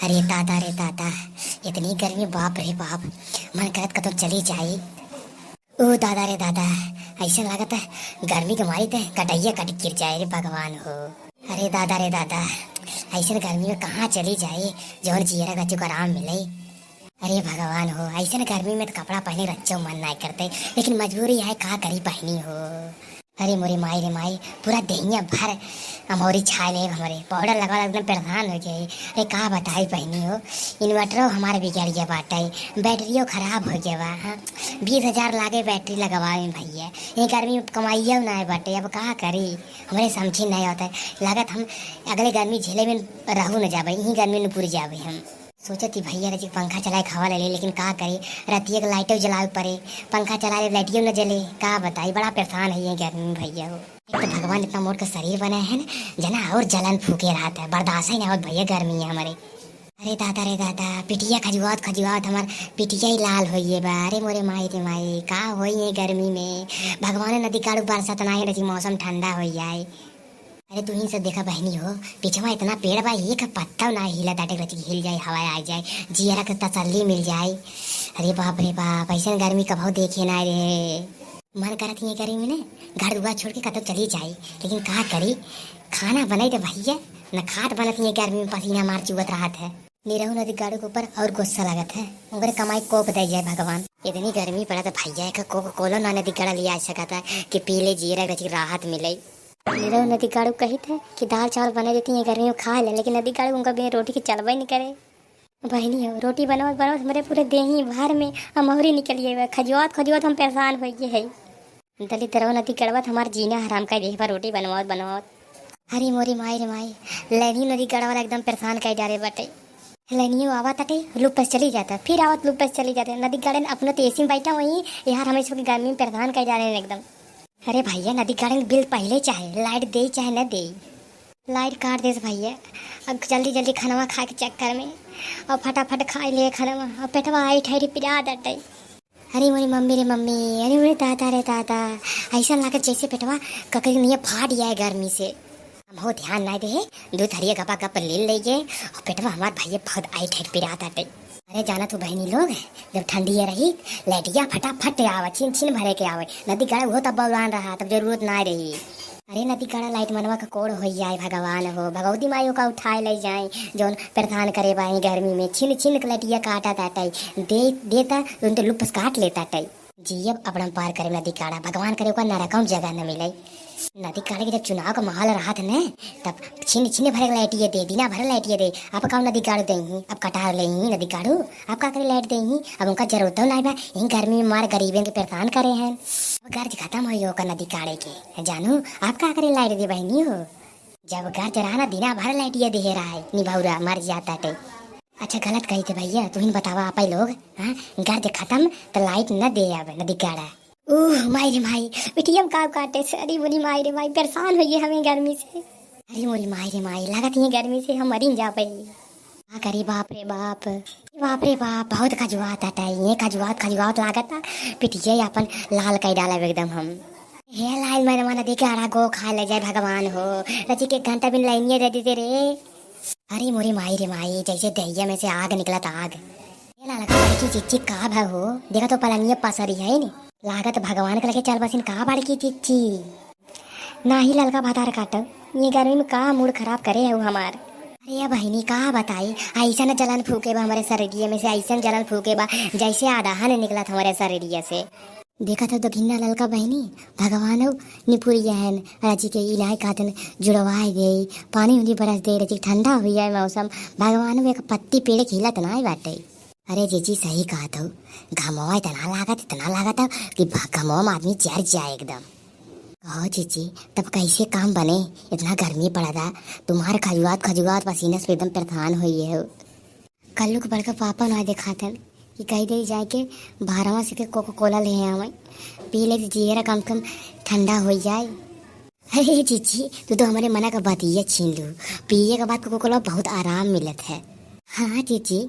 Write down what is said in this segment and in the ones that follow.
रे दादा, इतनी गर्मी, बाप रे बाप। मन करत कतो चली जाई। ओ दादा रे दादा, ऐसा लागत है गर्मी के मारी ते कटैया कट गिर जाए रे भगवान हो। अरे दादा रे दादा, ऐसा गर्मी में कहाँ चली जाए जौन जियरा का चुक आराम मिले। अरे भगवान हो, ऐसा गर्मी में तो कपड़ा पहने रच्चो मन नहीं करते, लेकिन मजबूरी है, का करी पहनी हो। अरे मोरी माई रे माई, पूरा देहिया भर अमोरी छा ले हमारे, पाउडर लगा एकदम परेशान हो गए। अरे का बताई पहनी हो, इन्वर्टरो हमारे बिगड़ गया बाटे, बैटरियो खराब हो गया बा। हाँ, 20,000 लागे बैटरी लगवाए भैया, ये गर्मी में कमाइयो ना है बाटे, अब का करी, हमारे समझी नहीं होता है। लागत हम अगले गर्मी झेले में रहू न जाबे, यही गर्मी में पूरी जाबे। हम सोचती भैया रजी पंखा चलाए खावा ले ले, लेकिन का करे, रतिया के लाइटो जलावे पड़े, पंखा चलाए लाइटियो न जले, का बताई, बड़ा परेशान है ये गर्मी में भैया हो। एक तो भगवान इतना मोट का शरीर बनाया है ना, जना और जलन फूके रहा था, बर्दाश्त ही नहीं होत भैया गर्मी है हमारे। अरे दादा रे दादा, पिटिया खजुआत खजुआत हमार पिटिया ही लाल होइए बा। अरे मोरे माई रे माई, का होई है गर्मी में, भगवान नदी काड़ू बरसात ना रजी मौसम ठंडा हो जाए। अरे तू ही सब देखा बहनी हो, पिछवा इतना पेड़ बा, एक पत्ता ना हिला ताटे रची हिल जाए, हवा आ जाए, जियरा के तसल्ली मिल जाए। अरे बाप रे बाप, ऐसा गर्मी कभी देखे ना रे। मन करत ये गर्मी में घर दुआ छोड़ के कतो चली जाए, लेकिन का करी, खाना बनाई तो भैया न खाट बनत ये गर्मी में, पसीना मार चुगत रहा है। निरहू नदी गाड़ू के ऊपर और गुस्सा लगत है, उनके कमाई कोप दे जाए भगवान। इतनी गर्मी पड़ा तो भैया का कोको कोला ना नदी गड़ा लिया सकता कि पी ले, जियरा रची राहत मिले। निरहू नदी गाड़ू कही थे कि दाल चावल बना देती है गर्मी में खा ले, लेकिन नदी गाड़ू उनका बिना रोटी की चलवा ही नहीं करे। बहनी हो, रोटी बनाओ बनाओ, हमारे पूरे देही भर में अमहरी निकलिए हुए, खजुआत खजुआत हम परेशान हो गए है। दलित तरह नदी गड़वत हमार जीना हराम कर दे पर रोटी बनवाओ बनवाओ। हरी मोरी माई रे माई, लैनी नदी गड़वाला एकदम परेशान कर डाले बटे। लैनियो आवा तटे लुपस चली जाता, फिर आवत लुपस चली जाते, नदी गाड़े अपने तो एसी में बैठा वहीं यार, हमें सबकी गर्मी में परेशान कर डाले एकदम। अरे भैया नदी गाड़े बिल पहले चाहे लाइट दे चाहे न दे, लाइट काट दे भैया। अब जल्दी जल्दी खाना खा के चक्कर में और फटाफट खा ले खाना, और पेटवा आई ठहरी पिला दटे। अरे मोरी मम्मी रे मम्मी, अरे मोरे दादा रे दादा, ऐसा लागत जैसे पेटवा ककरी नहीं फाट जाए गर्मी से। हम हो ध्यान नहीं दे, दूध हरिया गपा गप ले लेंगे और पेटवा हमारे भैया बहुत आई ठहर पिला दटे। अरे जाना तो बहनी लोग, जब ठंडी रही लाइटिया फटाफट आवे, छिन छिन भरे के आवे, नदी गाड़ा वो तब बौलान रहा, तब जरूरत ना रही। अरे नदी गाड़ा लाइट मनवा का कोड़ हो जाए भगवान हो, भगवती माइयों का उठाए ले जाए, जौन परेशान करे बाई गर्मी में, छिन छिन लाइटिया काटा ताटाई दे देता उन तो लुप्स काट लेता टाई। जी अब अपना पार करे नदी काड़ा, भगवान करे ओका नरकम जगह न मिले। नदी काड़े के जब चुनाव का माहौल रहा था न, तब छिन छिन भरे लाइटिया दे, बिना भरे लाइटिया दे, आप का नदी काड़ू दे, अब कटार ले नदी काड़ू, आप का करे लाइट दे, अब उनका जरूरत नहीं बा, यही गर्मी में मार गरीबों के परेशान करे हैं। गर्ज खत्म हो का नदी काड़े के, जानू आप का करे लाइट दे बहनी हो, जब गर्ज रहा ना दिना भर लाइटिया दे रहा है, निभाऊरा मर जाता टे। अच्छा गलत कही थे भैया, तू ही बतावा आप लोग, हाँ गर्ज खत्म तो लाइट न दे अब नदी काड़ा। ओह माई रे माई, पिटियम काव काटे से, अरे मोरी माई रे माई, परेशान हो गए हमें गर्मी से। अरे मोरी माई रे माई, लागत ये गर्मी से हम मरी जा पाई। हाँ करी बाप रे बाप, बाप रे बाप, बहुत खजुआत आता है, ये खजुआत खजुआत लागत पिटिया अपन लाल कई डाला एकदम हम। हे लाल मैंने माना देखे आरा गो खा ले जाए भगवान हो, रची के घंटा बिन लाइनिया दे देते रे। अरे मोरी माई रे माई, जैसे दहिया में से आग निकला था आग। ये लाला की चिच्ची काब है हो, देखा तो पलंगिया पसरी है नी, लागत भगवान के लगे चल बसिन कहा बाड़ की चिच्ची ना ही ललका भातार काटो, ये गर्मी में का मूड खराब करे है हमार। अरे बहनी कहा बताई, ऐसा न जलन फूके बा हमारे शरीरिया में से, ऐसा जलन फूके बा जैसे आधा ने निकला था हमारे शरीरिया से। देखा था तो घिन्ना ललका बहनी, भगवान हो निपुरिया है रची के इलाय काटन जुड़वाए गई, पानी उन्हीं बरस दे रची, ठंडा हुई है मौसम, भगवान हो एक पत्ती पेड़ खिला तना बाटे। अरे जीजी सही कहा था, घमवा इतना लागत कि घमवा आदमी जर जाए एकदम। कहो जीजी तब कैसे काम बने, इतना गर्मी पड़ा था, तुम्हारे खजुआत खजुआत पसीना से एकदम परेशान हुई है। कल्लू के बड़का पापा ना दिखाते कि कही दे जाए के 12वां से कोको कोला ले आवे, पी ले जियरा कम कम ठंडा हो जाए। अरे जीजी तू तो हमारे मना का बतिया छीन लू, पिए के बाद कोको कोला बहुत आराम मिलत है। हाँ जीजी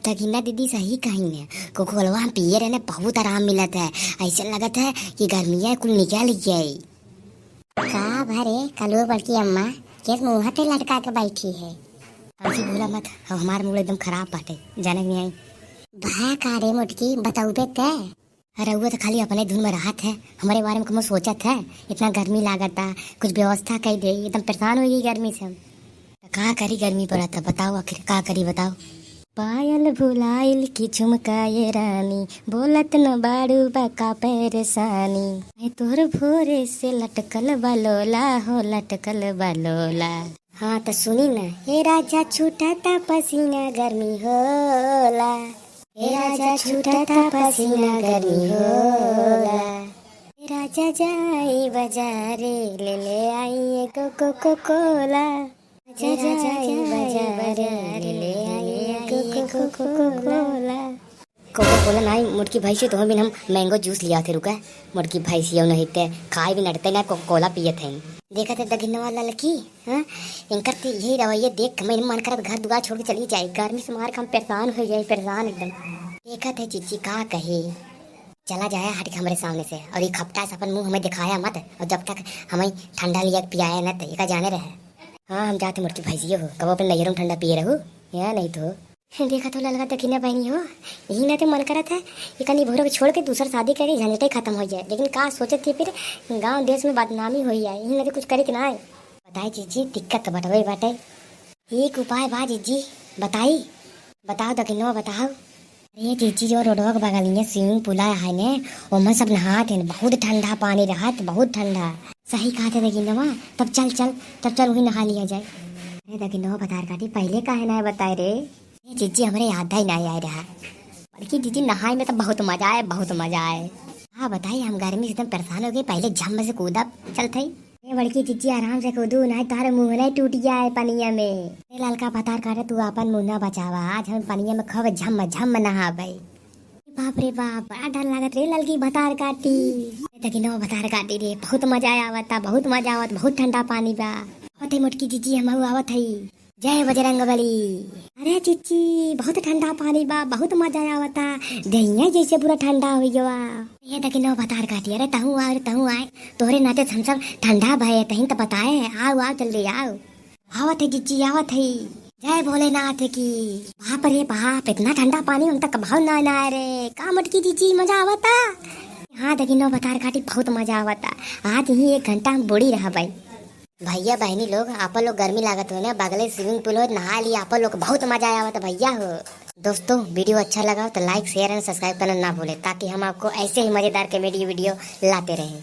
तगिना दीदी सही कही ने, कोको कोला हम पिए रहने बहुत आराम मिलत है, ऐसा लगत है कि गर्मियाँ कुल निकाल गई। का भरे कलू बड़की अम्मा किस मुँह पे लटका के बैठी है। तुमसे बोला मत, अब हमारा मूड एकदम खराब बाटे, जाने नहीं आई। भया का रे मोटकी बताऊ बे ते। अरे वो तो खाली अपने धुन में राहत है, हमारे बारे में कम सोचत है। इतना गर्मी लागता, कुछ व्यवस्था कर दे, एकदम परेशान हो गई गर्मी से हम। का करी गर्मी पड़ा था, बताओ आखिर का करी बताओ। पायल भुलाइल की झुमकाए रानी, बोलत न बाड़ू बका परेशानी। मैं तोर भोरे से लटकल बलोला हो, लटकल बलोला। हाँ तो सुनी ना, हे राजा छूटा पसीना गर्मी होला, हे राजा छूटा पसीना गर्मी होला। हे राजा जाई बाजारे ले ले आई कोको कोला, राजा जाई बाजारे ले आई कोको कोला। कोको कोला नहीं, मुर्गी भाई से तो हम मैंगो जूस लिया थे, रुका मुर्गी भाई से नहीं थे, खाए भी नड़ते ना कोको कोला पिए थे। देखा थे दगिन वाला लड़की, हाँ इनकर तो यही रवैया देख मेरे मन कर घर दुआर छोड़ के चली जाए, गर्मी से मार के हम परेशान हो जाए, परेशान एकदम। देखा थे चीची का कहे, चला जाया हट के हमारे सामने से, और ये खपटा से अपन मुंह हमें दिखाया मत, और जब तक हमें ठंडा लिया पियाया न तो ये का जाने रहे। हाँ हम जाते मुर्गी भाई जी हो, कब अपने नैहरों में ठंडा पिए रहू या नहीं तो। देखा तो लगा तक ना बहनी हो, यही ना तो मन करा था ये कहीं भोरों को छोड़ के दूसरा शादी करे, झंझटे खत्म हो जाए। लेकिन का सोचे थे फिर गांव देश में बदनामी हो जाए, यही ना तो कुछ करे कि ना है। बताई जीजी दिक्कत तो बटवे बाटे, एक उपाय बा जीजी बताई, बताओ दकिनो बताओ। अरे जीजी जो रोडवा के बगल में स्विमिंग पूल है ने, ओमन सब नहाते हैं, बहुत ठंडा पानी रहा, बहुत ठंडा। सही कहा थे दकिनवा, तब चल वही नहा लिया जाए। अरे दकिनवा बता काटी पहले का है ना बताए रे, जीजी हमारे याद ही नहीं आ रहा, बल्कि जीजी नहाए में तो बहुत मजा आए, बहुत मजा आए। हाँ बताइए, हम गर्मी से एकदम परेशान हो गए, पहले झम से कूदा चलते ही। बड़की जीजी आराम से कूदू, नहीं तारे मुंह नहीं टूट जाए पनिया में। ललका पतार काटे तू अपन मुंह न बचावा, आज हम पनिया में खब झम झम नहा भाई। बाप रे बाप, बड़ा डर लागत रे ललकी भतार काटी, लेकिन वो भतार काटी रे, बहुत मजा आवता, बहुत मजा आवत, बहुत ठंडा पानी बा। होते मोटकी जीजी हम आवत है, जय बजरंगबली। अरे चीची बहुत ठंडा पानी बा, बहुत मजा आवता, दहिया जैसे पूरा ठंडा हो गया। ये देखी नो बतार काटी, अरे तहु आए तोहरे नाते हम सब ठंडा भये तही तो बताए, आओ जल्दी आओ। आवत है जीजी आवत है, जय भोलेनाथ की। बाप रे बाप, इतना ठंडा पानी हम तक भाव ना आए रे, का मटकी जीजी मजा आवता। हाँ देखी नो बतार काटी, बहुत मजा आवता, आज ही 1 घंटा हम बुढ़ी रहा भाई। भैया बहनी लोग आप लोग गर्मी लागत हो ना, बगले स्विमिंग पूल हो नहा लिया आप लोग, बहुत मजा आया हुआ था भैया हो। दोस्तों वीडियो अच्छा लगा तो लाइक शेयर एंड सब्सक्राइब करना ना भूले, ताकि हम आपको ऐसे ही मजेदार कॉमेडी वीडियो लाते रहें।